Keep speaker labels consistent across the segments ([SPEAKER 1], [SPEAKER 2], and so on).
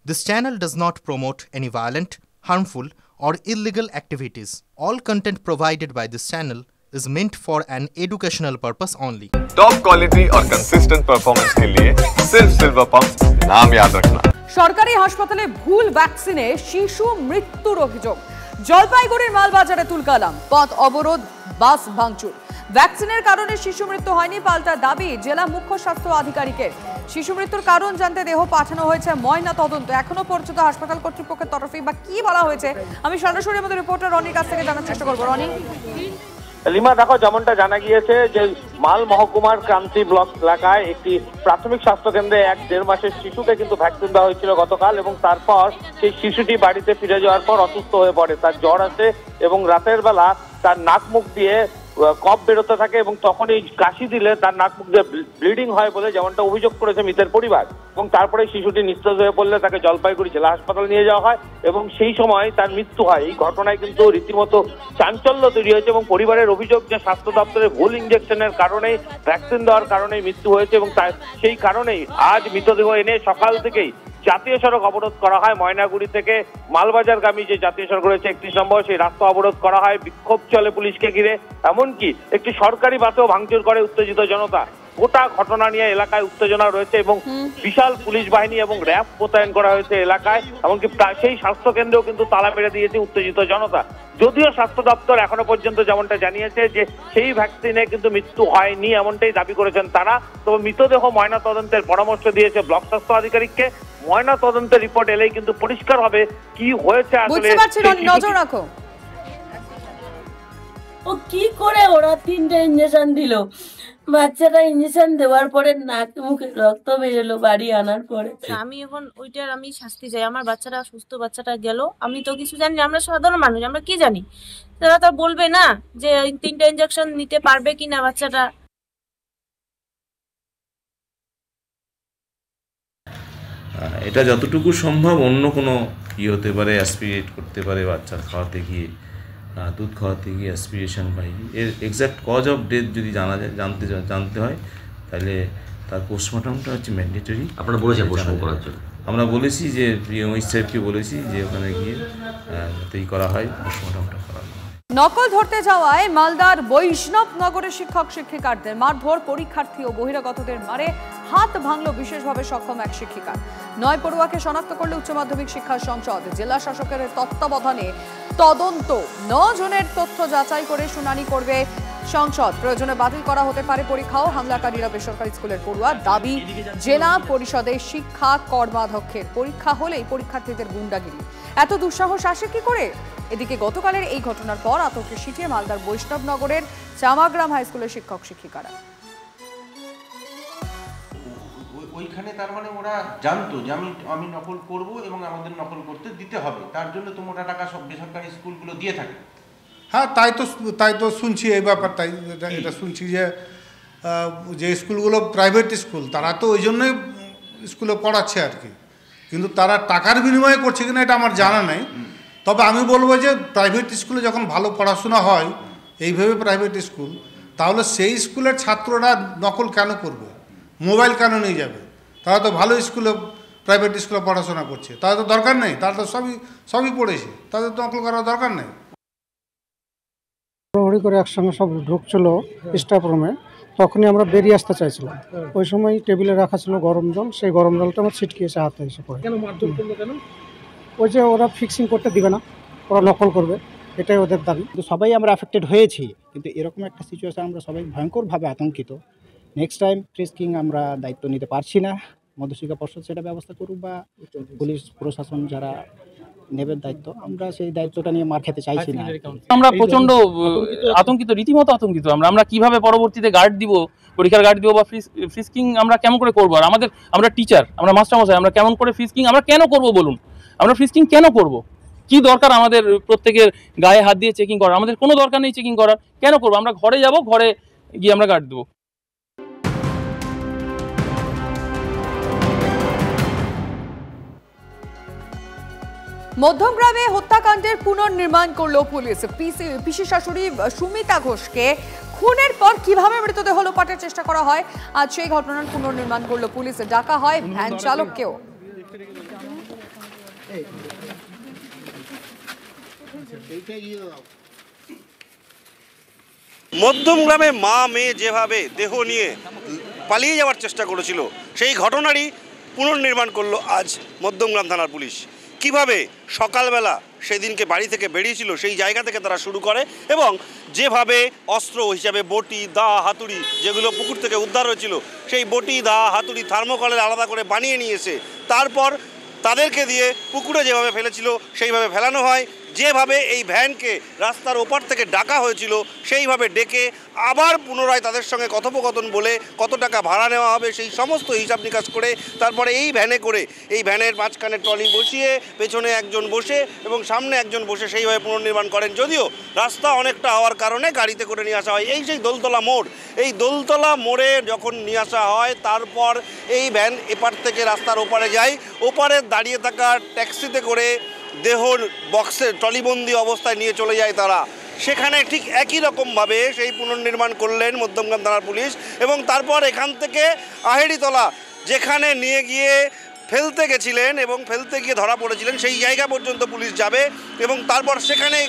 [SPEAKER 1] This channel does not promote any violent, harmful, or illegal activities. All content provided by this channel is meant for an educational purpose only.
[SPEAKER 2] Top quality और consistent performance के लिए सिर्फ silver pump नाम याद रखना।
[SPEAKER 3] সরকারি হাসপাতালে ভুল ভ্যাকসিনে শিশু মৃত্যুর অভিযোগ। জলপাইগুড়ির মালবাজারে তুলকালাম, পথ অবরোধ, বাস ভাঙচুর। ভ্যাকসিনের কারণে শিশু মৃত্যু হয়নি, পাল্টা দাবি জেলা মুখ্য স্বাস্থ্য আধিকারিকের। শিশু মৃত্যুর কারণ জানতে দেহ পাঠানো হয়েছে ময়না তদন্ত। এখনো পর্যন্ত হাসপাতাল কর্তৃপক্ষের তরফে বা কি বলা হয়েছে আমি সরাসরি আমাদের রিপোর্টার রনির কাছ থেকে জানার চেষ্টা করবো। রনি,
[SPEAKER 4] লিমা, দেখো, যেমনটা জানা গিয়েছে যে মাল মহকুমার ক্রান্তি ব্লক এলাকায় একটি প্রাথমিক স্বাস্থ্য কেন্দ্রে 1-1.5 মাসের শিশুকে কিন্তু ভ্যাকসিন দেওয়া হয়েছিল গতকাল, এবং তারপর সেই শিশুটি বাড়িতে ফিরে যাওয়ার পর অসুস্থ হয়ে পড়ে। তার জ্বর আসে এবং রাতের বেলা তার নাক মুখ দিয়ে কফ বেরোতে থাকে, এবং তখন এই কাশি দিলে তার নাক মুখ দিয়ে ব্লিডিং হয় বলে যেমনটা অভিযোগ করেছে মৃতের পরিবার। এবং তারপরে শিশুটি নিস্তেজ হয়ে পড়লে তাকে জলপাইগুড়ি জেলা হাসপাতাল নিয়ে যাওয়া হয় এবং সেই সময় তার মৃত্যু হয়। এই ঘটনায় কিন্তু রীতিমতো চাঞ্চল্য তৈরি হয়েছে এবং পরিবারের অভিযোগ যে স্বাস্থ্য দপ্তরের ভুল ইঞ্জেকশনের কারণেই, ভ্যাকসিন দেওয়ার কারণেই মৃত্যু হয়েছে, এবং সেই কারণেই আজ মৃতদেহ এনে সকাল থেকেই জাতীয় সড়ক অবরোধ করা হয়। ময়নাগুড়ি থেকে মালবাজারগামী যে জাতীয় সড়ক রয়েছে 31 নম্বর, সেই রাস্তা অবরোধ করা হয়। বিক্ষোভ চলে পুলিশকে ঘিরে, এমনকি একটি সরকারি বাসেও ভাঙচুর করে উত্তেজিত জনতা। গোটা ঘটনা নিয়ে এলাকায় উত্তেজনা রয়েছে এবং বিশাল পুলিশ বাহিনী এবং র্যাব মোতায়েন করা হয়েছে এলাকায়, এমনকি সেই স্বাস্থ্য কেন্দ্রেও কিন্তু তালা মেরে দিয়েছে উত্তেজিত জনতা। যদিও স্বাস্থ্য দপ্তর এখনো পর্যন্ত যেমনটা জানিয়েছে যে সেই ভ্যাকসিনে কিন্তু মৃত্যু হয়নি, এমনটাই দাবি করেছেন তারা। তবে মৃতদেহ ময়না তদন্তের পরামর্শ দিয়েছে ব্লক স্বাস্থ্য আধিকারিককে। ময়না তদন্তের রিপোর্ট এলেই কিন্তু পরিষ্কার হবে কি হয়েছে আসলে।
[SPEAKER 3] নজর রাখো,
[SPEAKER 5] ও কি করে ওরা 3টে ইঞ্জেকশন দিল। বাচ্চাটা ইঞ্জেকশন দেওয়ার পরে নাক মুখে রক্ত বেরোলো বাড়ি আনার পরে।
[SPEAKER 6] আমি এখন ওইটার আমি শাস্তি চাই। আমার বাচ্চাটা সুস্থ, বাচ্চাটা গেল, আমি তো কিছু জানি না, আমরা সাধারণ মানুষ, আমরা কি জানি? তারা তো বলবে না যে 3টে ইঞ্জেকশন নিতে পারবে কিনা বাচ্চাটা।
[SPEAKER 7] এটা যতটুকু সম্ভব অন্য কোনো হতে পারে, অ্যাসপিরেট করতে পারে বাচ্চার খাওয়াতে গিয়ে, দুধ খাওয়াতে গিয়ে অ্যাসপিরেশন পাই। এর এক্স্যাক্ট কজ অফ ডেথ যদি জানা যায়, জানতে হয়, তাহলে তার পোস্টমর্টমটা হচ্ছে ম্যান্ডেটরি।
[SPEAKER 8] আপনারা বলেছেন পোস্টমর্টম করার জন্য?
[SPEAKER 7] আমরা বলেছি যে প্রিয়মিত সাহেবকে বলেছি যে ওখানে গিয়ে যাতেই করা হয়, পোস্টমর্টমটা করা হয়।
[SPEAKER 3] নকল ধরতে যাওয়ায় মালদার বৈষ্ণবনগরের শিক্ষক শিক্ষিকাদের মারধর, পরীক্ষার্থী ও বহিরাগতদের মারে হাত ভাঙল বিশেষভাবে সক্ষম এক শিক্ষিকা। 9 পড়ুয়াকে শনাক্ত করলে উচ্চ মাধ্যমিক শিক্ষা সংসদ জেলা শাসকের তত্ত্বাবধানে তদন্ত। 9 জনের তথ্য যাচাই করে শুনানি করবে সংসদ। প্রয়োজনে বাতিল করা হতে পারে পরীক্ষাও। হামলাকারীরা বেসরকারি স্কুলের পড়ুয়া। দাবি জেলা পরিষদের শিক্ষা কর্মাধ্যক্ষের। পরীক্ষা হলেই পরীক্ষার্থীদের গুন্ডাগিরি, এত দুঃসাহস আসে কি করে? এদিকে গতকালের এই ঘটনার পর আতঙ্কে সিটিয়ে মালদার বৈষ্ণবনগরের চামাগ্রাম হাই স্কুলের শিক্ষক শিক্ষিকারা।
[SPEAKER 9] ওইখানে তার মানে ওরা জানতো যে আমি নকল করব এবং আমাদের নকল করতে দিতে হবে, তার জন্য তো মোটা টাকা সব বেসরকারি স্কুলগুলো দিয়ে থাকে।
[SPEAKER 10] হ্যাঁ, তাই তো শুনছি এই ব্যাপারটাই। এটা শুনছি যে স্কুলগুলো প্রাইভেট স্কুল, তারা তো ওই জন্যই স্কুলে পড়াচ্ছে আর কি, কিন্তু তারা টাকার বিনিময়ে করছে কিনা এটা আমার জানা নেই। তবে আমি বলবো যে প্রাইভেট স্কুলে যখন ভালো পড়াশোনা হয়, এইভাবে প্রাইভেট স্কুল, তাহলে সেই স্কুলের ছাত্ররা নকল কেন করবে, মোবাইল কেন নিয়ে যাবে? তারা তো ভালো স্কুলে, প্রাইভেট স্কুলে পড়াশোনা করছে, তাদের তো দরকার নেই, তারা তো সবই পড়েছে, তাদের তো নকল করার দরকার নেই।
[SPEAKER 11] হড়ি করে একসঙ্গে সব ঢুকছিল স্টাফ রুমে, তখনই আমরা বেরিয়ে আসতে চাইছিলাম। ওই সময় টেবিলে রাখা ছিল গরম জল, সেই গরম জলটা আমার ছিটকে এসে হাতে এসে পড়ে। কেন মারধর করলো কেন? ওই যে ওরা ফিক্সিং করতে দিবে না, ওরা নকল করবে, এটাই ওদের দাবি।
[SPEAKER 12] কিন্তু সবাই আমরা অ্যাফেক্টেড হয়েছি, কিন্তু এরকম একটা সিচুয়েশন আমরা সবাই ভয়ঙ্করভাবে আতঙ্কিত। নেক্সট টাইম ফ্রিস্কিং আমরা দায়িত্ব নিতে পারছি না। মধ্যশিক্ষা পর্ষদ সেটা ব্যবস্থা করুক, বা পুলিশ প্রশাসন যারা নেবেন দায়িত্ব, আমরা সেই দায়িত্বটা নিয়ে মার খেতে চাইছি না।
[SPEAKER 13] আমরা প্রচন্ড আতঙ্কিত, রীতিমতো আতঙ্কিত। আমরা কিভাবে পরবর্তীতে গার্ড দিব, পরীক্ষার গার্ড দিব, বা ফ্রিস্কিং আমরা কেমন করে করবো? আর আমরা টিচার, আমরা মাস্টারমশাই, আমরা কেমন করে ফ্রিস্কিং আমরা কেন করবো বলুন? আমরা ফ্রিস্কিং কেন করব? কি দরকার আমাদের প্রত্যেকের গায়ে হাত দিয়ে চেকিং করার? আমাদের কোনো দরকার নেই চেকিং করার, কেন করবো? আমরা ঘরে যাব, ঘরে গিয়ে আমরা গার্ড দেবো।
[SPEAKER 3] মধ্যমগ্রামে হত্যাকাণ্ডের পুনর্নির্মাণ করল পুলিশ। পিসি শাশুড়ি সুমিতা ঘোষকে খুনের পর কিভাবে মৃতদেহ লোপাটের চেষ্টা করা হয়, আজ সেই ঘটনার পুনর্নির্মাণ করল পুলিশ। ডাকা হয় ভ্যান চালককেও।
[SPEAKER 8] মধ্যমগ্রামে মা মেয়ে যেভাবে দেহ নিয়ে পালিয়ে যাওয়ার চেষ্টা করেছিল সেই ঘটনারই পুনর্নির্মাণ করলো আজ মধ্যমগ্রাম থানার পুলিশ। কিভাবে সকালবেলা সেদিনকে বাড়ি থেকে বেরিয়েছিল সেই জায়গা থেকে তারা শুরু করে এবং যেভাবে অস্ত্র হিসাবে বটি, দা, হাতুড়ি যেগুলো পুকুর থেকে উদ্ধার হয়েছিল সেই বটি, দা, হাতুড়ি থার্মোকলের আলাদা করে বানিয়ে নিয়েছে, তারপর তাদেরকে দিয়ে পুকুরে যেভাবে ফেলেছিল সেইভাবে ফেলানো হয়। যেভাবে এই ভ্যানকে রাস্তার ওপার থেকে ডাকা হয়েছিল সেইভাবে ডেকে আবার পুনরায় তাদের সঙ্গে কথোপকথন বলে কত টাকা ভাড়া নেওয়া হবে সেই সমস্ত হিসাব নিকাশ করে তারপরে এই ভ্যানে করে এই ভ্যানের মাঝখানে ট্রলি বসিয়ে পেছনে একজন বসে এবং সামনে একজন বসে সেইভাবে পুনর্নির্মাণ করেন। যদিও রাস্তা অনেকটা হওয়ার কারণে গাড়িতে করে নিয়ে আসা হয়। এই সেই দোলতলা মোড়, এই দোলতলা মোড়ে যখন নিয়ে আসা হয় তারপর এই ভ্যান এপার থেকে রাস্তার ওপারে যায়, ওপারে দাঁড়িয়ে থাকা ট্যাক্সিতে করে দেহর বক্সে ট্রলিবন্দি অবস্থায় নিয়ে চলে যায় তারা। সেখানে ঠিক একই রকমভাবে সেই পুনর্নির্মাণ করলেন মধ্যমগ্রাম থানার পুলিশ এবং তারপর এখান থেকে আহেরিতলা যেখানে নিয়ে গিয়ে ফেলতে গেছিলেন এবং ফেলতে গিয়ে ধরা পড়েছিলেন সেই জায়গা পর্যন্ত পুলিশ যাবে এবং তারপর সেখানে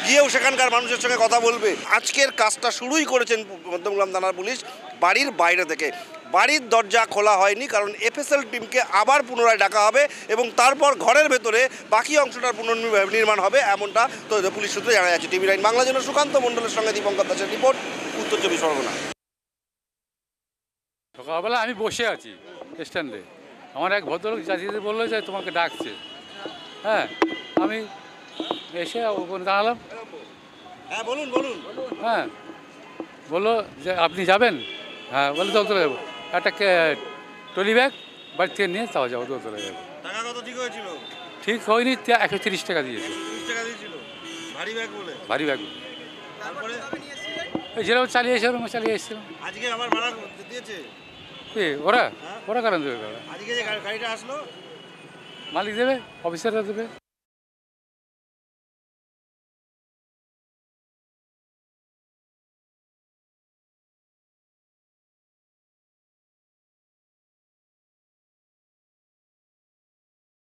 [SPEAKER 8] গিয়েও সেখানকার মানুষের সঙ্গে কথা বলবে। আজকের কাজটা শুরুই করেছেন মধ্যমগ্রাম থানার পুলিশ বাড়ির বাইরে থেকে। বাড়ির দরজা খোলা হয়নি কারণ এফএসএল টিমকে আবার পুনরায় ডাকা হবে এবং তারপর ঘরের ভেতরে বাকি অংশটার পুনর্নির্মাণ হবে, এমনটা তো পুলিশ সূত্রে জানা যাচ্ছে। টিভি 9 বাংলার জন্য সুকান্ত মণ্ডলের সঙ্গে দীপঙ্কর দাসের রিপোর্ট, উত্তর 24 পরগনা।
[SPEAKER 14] সকালবেলা আমি বসে আছি স্ট্যান্ডে, আমার এক ভদ্রলোক যাত্রীতে বললো যে তোমাকে ডাকছে। হ্যাঁ, আমি এসে ওখানে দাঁড়ালাম।
[SPEAKER 8] হ্যাঁ বলুন বলুন।
[SPEAKER 14] হ্যাঁ, বললো যে আপনি যাবেন? হ্যাঁ, বলে দোলতলা যাবো। একটা ট্রলি ব্যাগ বাড়ি থেকে নিয়ে তাও যাবো, দোলতলা যাবো।
[SPEAKER 8] টাকা কত ঠিক হয়েছিল?
[SPEAKER 14] ঠিক হয়নি, 130 টাকা দিয়েছে।
[SPEAKER 8] 30 টাকা দিয়েছিল ভারী ব্যাগ বলে?
[SPEAKER 14] ভারী ব্যাগ।
[SPEAKER 8] তারপরে
[SPEAKER 14] এই যেরকম চালিয়ে এসেছিলাম চালিয়ে এসেছিলাম।
[SPEAKER 8] আজকে আবার ভাড়া দিয়েছে?
[SPEAKER 14] ওরা কারণ দেবে?
[SPEAKER 8] আজকে যে গাড়িটা আসলো
[SPEAKER 14] মালিক দেবে, অফিসাররা দেবে।